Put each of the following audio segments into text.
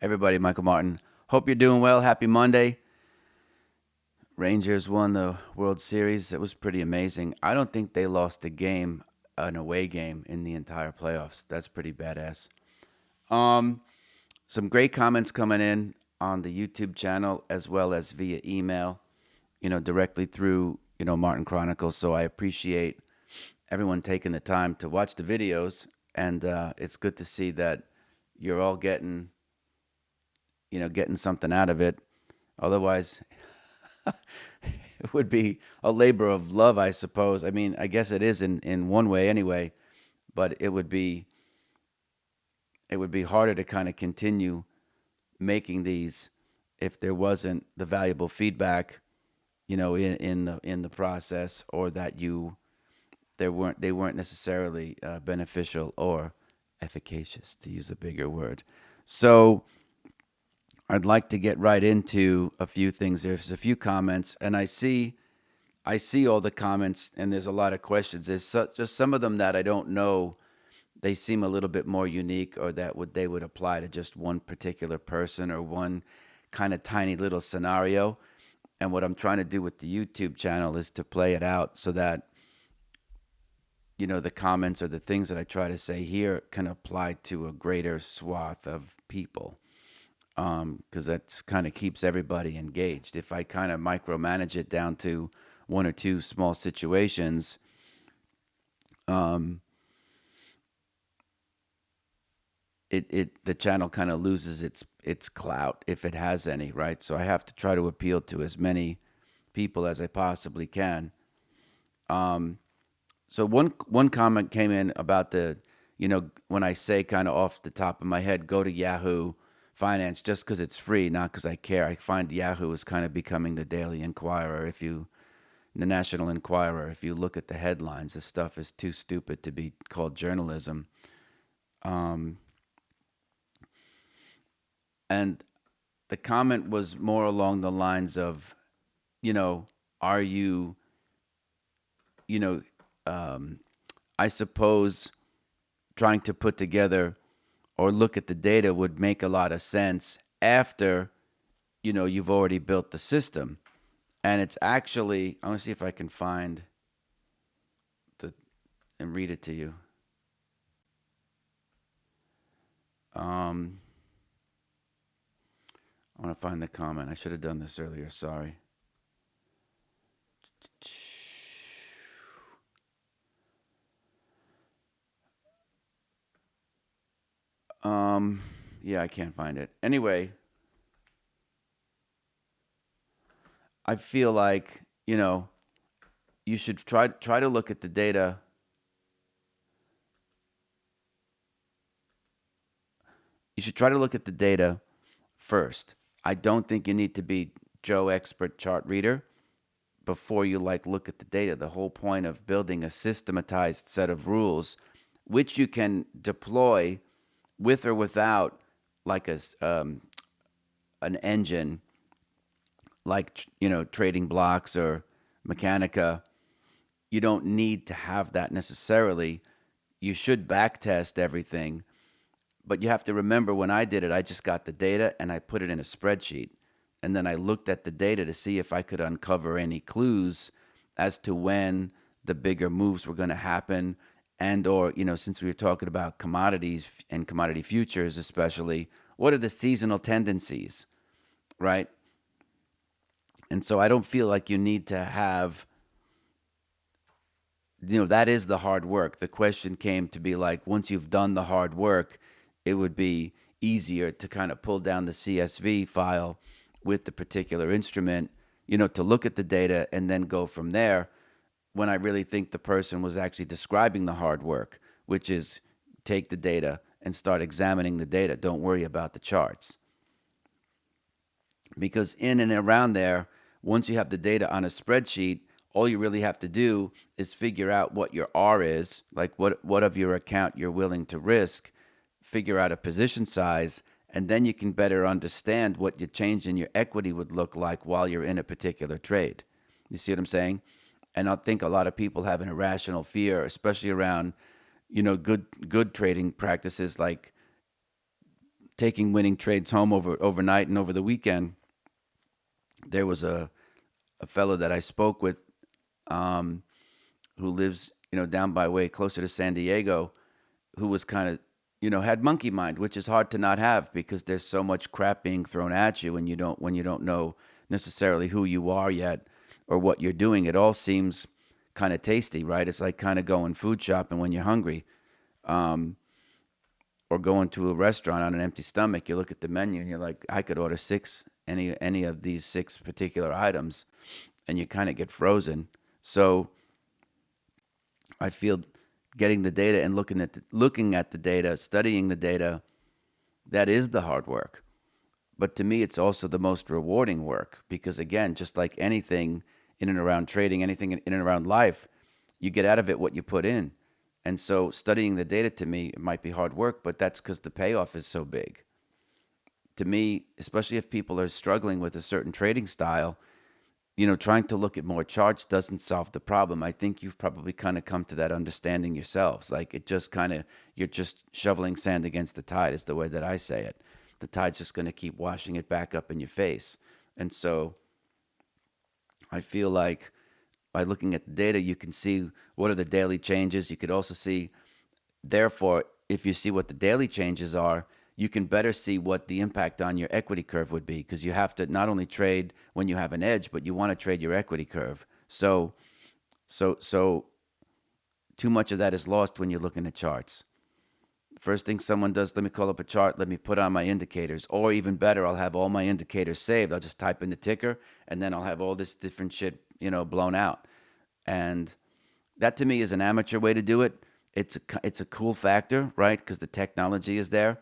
Everybody, Michael Martin. Hope you're doing well. Happy Monday. Rangers won the World Series. It was pretty amazing. I don't think they lost a game, an away game, in the entire playoffs. That's pretty badass. Um, some great comments coming in on the YouTube channel as well as via email, directly through, Martin Chronicles. So I appreciate everyone taking the time to watch the videos. And it's good to see that you're all getting something out of it. Otherwise, it would be a labor of love, I suppose. I mean, I guess it is in one way anyway, but it would be harder to kind of continue making these if there wasn't the valuable feedback, in the process, or that they weren't necessarily beneficial or efficacious, to use a bigger word. So I'd like to get right into a few things. There's a few comments, and I see all the comments, and there's a lot of questions. Just some of them that I don't know. They seem a little bit more unique, or that they would apply to just one particular person or one kind of tiny little scenario. And what I'm trying to do with the YouTube channel is to play it out so that the comments or the things that I try to say here can apply to a greater swath of people, because that kind of keeps everybody engaged. If I kind of micromanage it down to one or two small situations, um, the channel kind of loses its clout, if it has any, right? So I have to try to appeal to as many people as I possibly can. So one comment came in about when I say kind of off the top of my head, go to Yahoo Finance just because it's free, not because I care. I find Yahoo is kind of becoming the Daily Inquirer. The National Enquirer, if you look at the headlines, this stuff is too stupid to be called journalism. Um, and the comment was more along the lines of, are you, you know, um, I suppose trying to put together or look at the data would make a lot of sense after, you've already built the system. And it's actually, I want to see if I can find the and read it to you. Um, I want to find the comment. I should have done this earlier. Sorry. Um, yeah, I can't find it. Anyway, I feel like, you should try to look at the data. You should try to look at the data first. I don't think you need to be Joe expert chart reader before you look at the data. The whole point of building a systematized set of rules, which you can deploy with or without like an engine, like trading blocks or Mechanica. You don't need to have that necessarily. You should backtest everything, but you have to remember, when I did it, I just got the data and I put it in a spreadsheet. And then I looked at the data to see if I could uncover any clues as to when the bigger moves were going to happen. And, or, since we were talking about commodities and commodity futures, especially, what are the seasonal tendencies, right? And so I don't feel like you need to have, that is the hard work. The question came to be like, once you've done the hard work, it would be easier to kind of pull down the CSV file with the particular instrument, to look at the data and then go from there. When I really think the person was actually describing the hard work, which is take the data and start examining the data. Don't worry about the charts. Because in and around there, once you have the data on a spreadsheet, all you really have to do is figure out what your R is, like what of your account you're willing to risk, figure out a position size, and then you can better understand what your change in your equity would look like while you're in a particular trade. You see what I'm saying? And I think a lot of people have an irrational fear, especially around, good trading practices like taking winning trades home overnight and over the weekend, there was a fellow that I spoke with, um, who lives, down by way closer to San Diego, who was kind of, had monkey mind, which is hard to not have because there's so much crap being thrown at you, and when you don't know necessarily who you are yet or what you're doing. It all seems kind of tasty, right? It's like kind of going food shopping when you're hungry, or going to a restaurant on an empty stomach. You look at the menu and you're like, I could order any of these six particular items, and you kind of get frozen. So I feel getting the data and looking at the data, studying the data, that is the hard work. But to me, it's also the most rewarding work because, again, just like anything in and around trading, anything in and around life, you get out of it what you put in. And so studying the data, to me, it might be hard work, but that's because the payoff is so big. To me, especially if people are struggling with a certain trading style, trying to look at more charts doesn't solve the problem. I think you've probably kind of come to that understanding yourselves. Like it just kind of, you're just shoveling sand against the tide is the way that I say it. The tide's just going to keep washing it back up in your face. And so I feel like by looking at the data, you can see what are the daily changes. You could also see, therefore, if you see what the daily changes are, you can better see what the impact on your equity curve would be, because you have to not only trade when you have an edge, but you want to trade your equity curve. So too much of that is lost when you're looking at charts. First thing someone does, let me call up a chart, let me put on my indicators. Or even better, I'll have all my indicators saved. I'll just type in the ticker, and then I'll have all this different shit, blown out. And that to me is an amateur way to do it. It's a cool factor, right? Because the technology is there,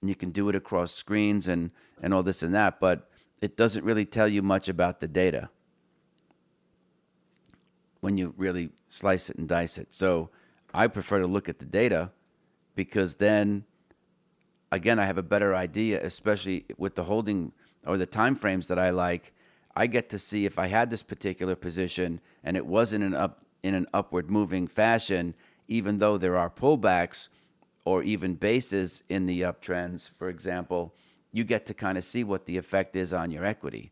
and you can do it across screens and all this and that, but it doesn't really tell you much about the data when you really slice it and dice it. So I prefer to look at the data because then, again, I have a better idea, especially with the holding or the time frames that I like. I get to see if I had this particular position and it was in an upward moving fashion, even though there are pullbacks or even bases in the uptrends, for example, you get to kind of see what the effect is on your equity.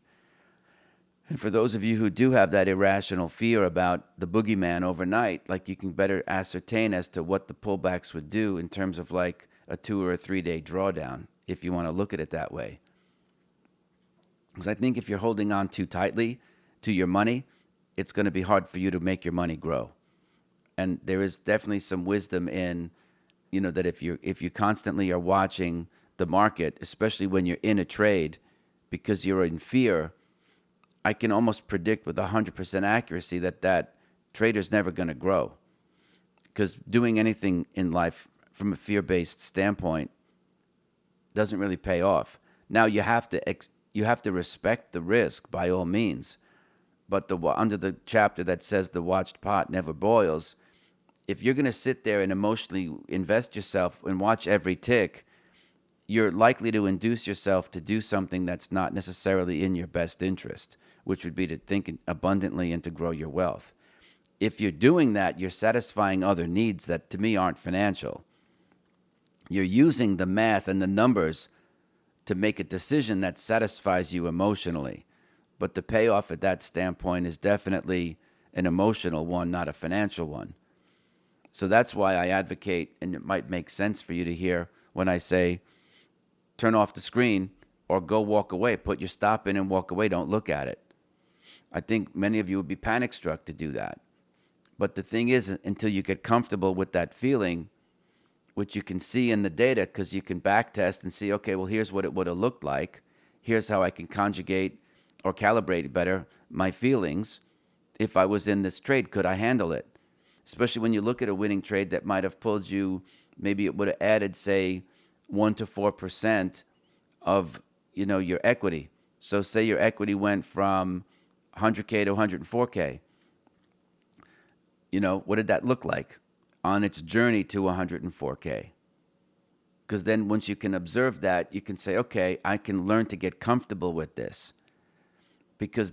And for those of you who do have that irrational fear about the boogeyman overnight, like you can better ascertain as to what the pullbacks would do in terms of like a 2 or a 3 day drawdown, if you want to look at it that way. Because I think if you're holding on too tightly to your money, it's going to be hard for you to make your money grow. And there is definitely some wisdom in, that if you constantly are watching the market, especially when you're in a trade, because you're in fear, I can almost predict with 100% accuracy that trader's never going to grow. Because doing anything in life from a fear-based standpoint doesn't really pay off. Now you have to respect the risk by all means, but under the chapter that says the watched pot never boils, if you're going to sit there and emotionally invest yourself and watch every tick, you're likely to induce yourself to do something that's not necessarily in your best interest, which would be to think abundantly and to grow your wealth. If you're doing that, you're satisfying other needs that to me aren't financial. You're using the math and the numbers to make a decision that satisfies you emotionally. But the payoff at that standpoint is definitely an emotional one, not a financial one. So that's why I advocate, and it might make sense for you to hear when I say, turn off the screen or go walk away. Put your stop in and walk away. Don't look at it. I think many of you would be panic struck to do that. But the thing is, until you get comfortable with that feeling, which you can see in the data, because you can back test and see, okay, well, here's what it would have looked like. Here's how I can conjugate or calibrate better my feelings. If I was in this trade, could I handle it? Especially when you look at a winning trade that might have pulled you, maybe it would have added, say, 1 to 4% of, your equity. So say your equity went from 100K to 104K. What did that look like on its journey to 104K? Because then once you can observe that, you can say, okay, I can learn to get comfortable with this. Because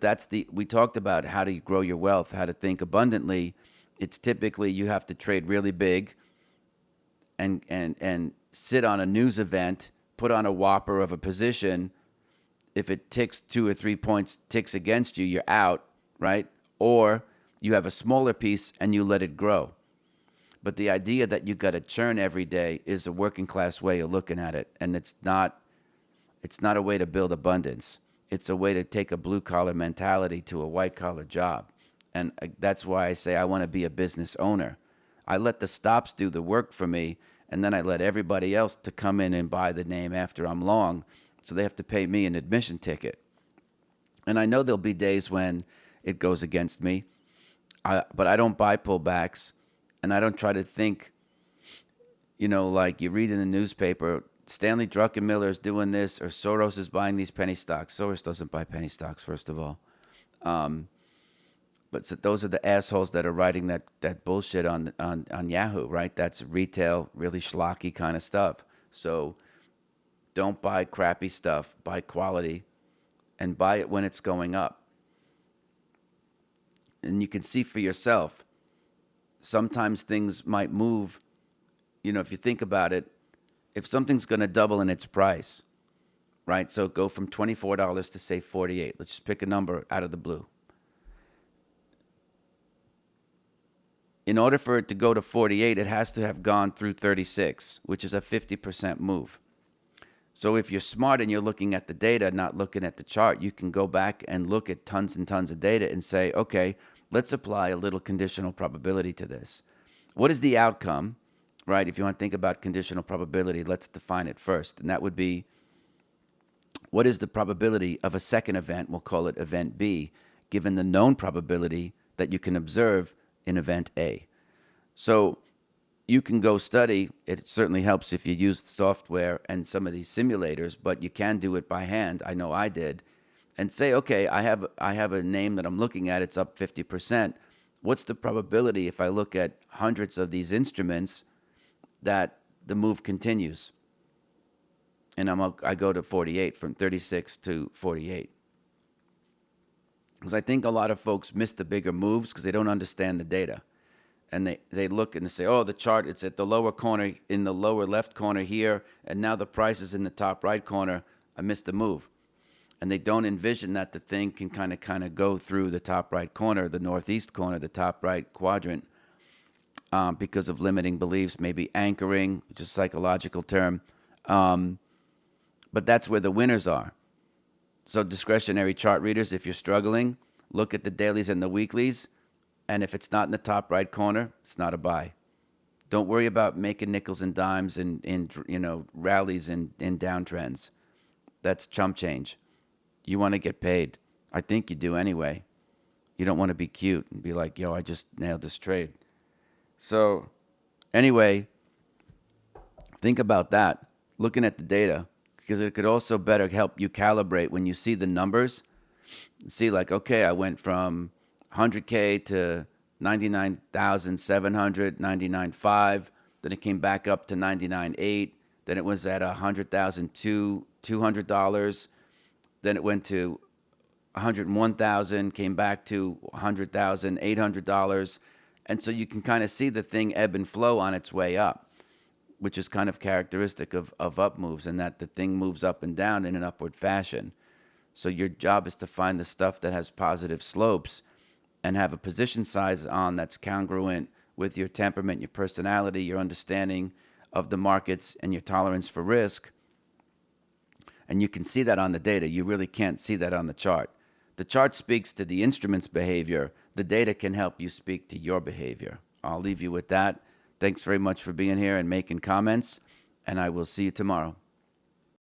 we talked about how to grow your wealth, how to think abundantly. It's typically you have to trade really big and sit on a news event put on a whopper of a position, if it ticks 2 or 3 points, ticks against you, you're out, right? Or you have a smaller piece and you let it grow. But the idea that you got to churn every day is a working class way of looking at it, and it's not a way to build abundance. It's a way to take a blue collar mentality to a white collar job. And that's why I say I want to be a business owner. I let the stops do the work for me, and then I let everybody else to come in and buy the name after I'm long, so they have to pay me an admission ticket. And I know there'll be days when it goes against me, but I don't buy pullbacks, and I don't try to think, like you read in the newspaper, Stanley Druckenmiller is doing this, or Soros is buying these penny stocks. Soros doesn't buy penny stocks, first of all. But so those are the assholes that are writing that bullshit on Yahoo, right? That's retail, really schlocky kind of stuff. So don't buy crappy stuff. Buy quality, and buy it when it's going up. And you can see for yourself, sometimes things might move. If you think about it, if something's going to double in its price, right? So go from $24 to say $48. Let's just pick a number out of the blue. In order for it to go to 48, it has to have gone through 36, which is a 50% move. So if you're smart and you're looking at the data, not looking at the chart, you can go back and look at tons and tons of data and say, okay, let's apply a little conditional probability to this. What is the outcome, right? If you want to think about conditional probability, let's define it first. And that would be, what is the probability of a second event, we'll call it event B, given the known probability that you can observe in event A. So you can go study. It certainly helps if you use software and some of these simulators, but you can do it by hand. I know I did. And say, okay, I have a name that I'm looking at. It's up 50%. What's the probability if I look at hundreds of these instruments that the move continues? And I go to 48, from 36 to 48. Because I think a lot of folks miss the bigger moves because they don't understand the data. And they look and they say, oh, the chart, it's at the lower corner, in the lower left corner here, and now the price is in the top right corner. I missed the move. And they don't envision that the thing can kind of go through the top right corner, the northeast corner, the top right quadrant, because of limiting beliefs, maybe anchoring, which is a psychological term. But that's where the winners are. So discretionary chart readers, if you're struggling, look at the dailies and the weeklies, and if it's not in the top right corner, it's not a buy. Don't worry about making nickels and dimes in rallies and in downtrends. That's chump change. You want to get paid. I think you do anyway. You don't want to be cute and be like, yo, I just nailed this trade. So anyway, think about that, looking at the data, because it could also better help you calibrate when you see the numbers. See, like, okay, I went from 100K to 99,700, 99.5. Then it came back up to 99.8. Then it was at $200,000. Then it went to 101,000, came back to $100,800. And so you can kind of see the thing ebb and flow on its way up, which is kind of characteristic of up moves, and that the thing moves up and down in an upward fashion. So your job is to find the stuff that has positive slopes and have a position size on that's congruent with your temperament, your personality, your understanding of the markets, and your tolerance for risk. And you can see that on the data. You really can't see that on the chart. The chart speaks to the instrument's behavior. The data can help you speak to your behavior. I'll leave you with that. Thanks very much for being here and making comments, and I will see you tomorrow.